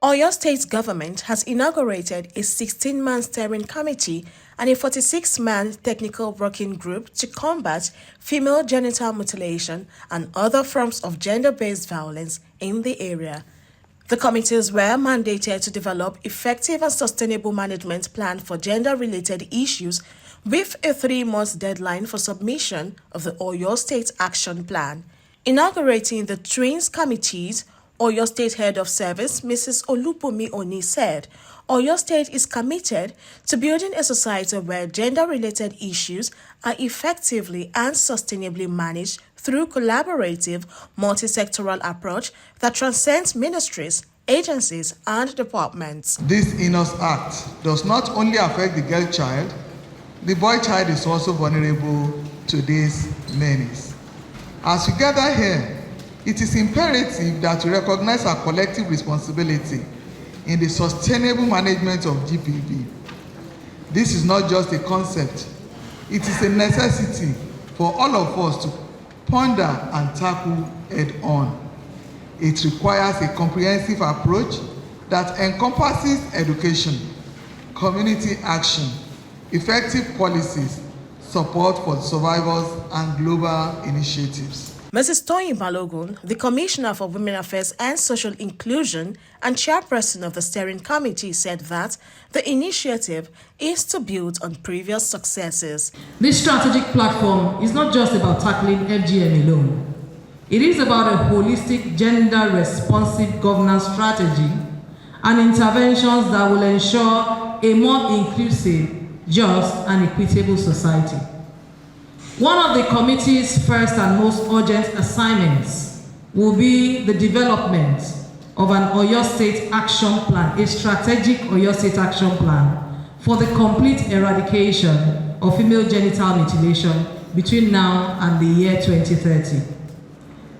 Oyo State Government has inaugurated a 16-man steering committee and a 46-man technical working group to combat female genital mutilation and other forms of gender-based violence in the area. The committees were mandated to develop effective and sustainable management plan for gender-related issues with a 3-month deadline for submission of the Oyo State Action Plan. Inaugurating the Twins Committees, Oyo State Head of Service, Mrs. Olubumi Oni, said, Oyo State is committed to building a society where gender-related issues are effectively and sustainably managed through collaborative, multi-sectoral approach that transcends ministries, agencies, and departments. This heinous act does not only affect the girl child, the boy child is also vulnerable to this menace. As we gather here, it is imperative that we recognize our collective responsibility in the sustainable management of GPV. This is not just a concept, it is a necessity for all of us to ponder and tackle head-on. It requires a comprehensive approach that encompasses education, community action, effective policies, support for survivors, and global initiatives. Mrs. Toyin Balogun, the Commissioner for Women Affairs and Social Inclusion and chairperson of the steering committee, said that the initiative is to build on previous successes. This strategic platform is not just about tackling FGM alone. It is about a holistic gender-responsive governance strategy and interventions that will ensure a more inclusive, just, and equitable society. One of the committee's first and most urgent assignments will be the development of an Oyo State Action Plan, a strategic Oyo State Action Plan for the complete eradication of female genital mutilation between now and the year 2030.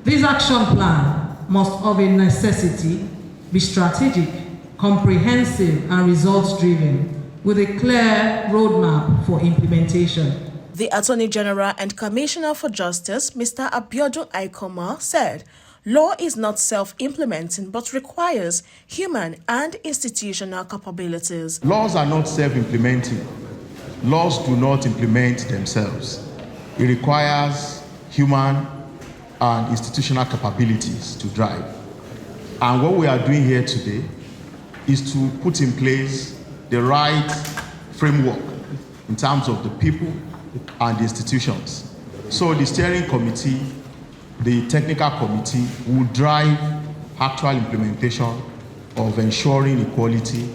This action plan must of a necessity be strategic, comprehensive, and results-driven with a clear roadmap for implementation. The Attorney General and Commissioner for Justice, Mr. Abiodun Aikoma, said, law is not self-implementing but requires human and institutional capabilities. Laws are not self-implementing. Laws do not implement themselves. It requires human and institutional capabilities to drive. And what we are doing here today is to put in place the right framework in terms of the people and the institutions. So the steering committee, the technical committee will drive actual implementation of ensuring equality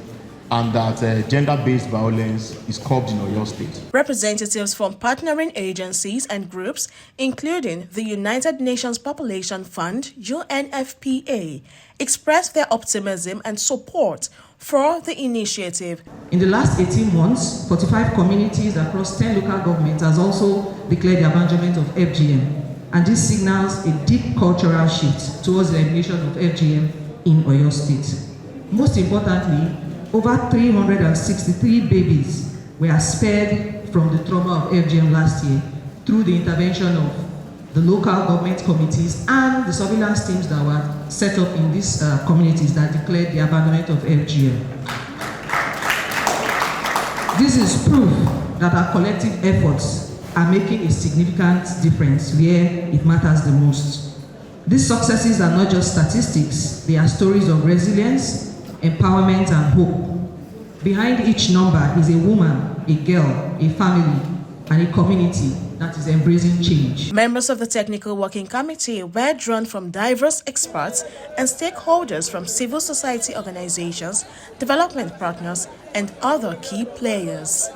and that gender-based violence is curbed in Oyo State. Representatives from partnering agencies and groups, including the United Nations Population Fund, UNFPA, expressed their optimism and support for the initiative. In the last 18 months, 45 communities across 10 local governments has also declared the abandonment of FGM, and this signals a deep cultural shift towards the elimination of FGM in Oyo State. Most importantly, over 363 babies were spared from the trauma of FGM last year through the intervention of the local government committees and the surveillance teams that were set up in these communities that declared the abandonment of FGM. This is proof that our collective efforts are making a significant difference where it matters the most. These successes are not just statistics, they are stories of resilience, empowerment, and hope. Behind each number is a woman, a girl, a family, and a community that is embracing change. Members of the Technical Working Committee were drawn from diverse experts and stakeholders from civil society organizations, development partners, and other key players.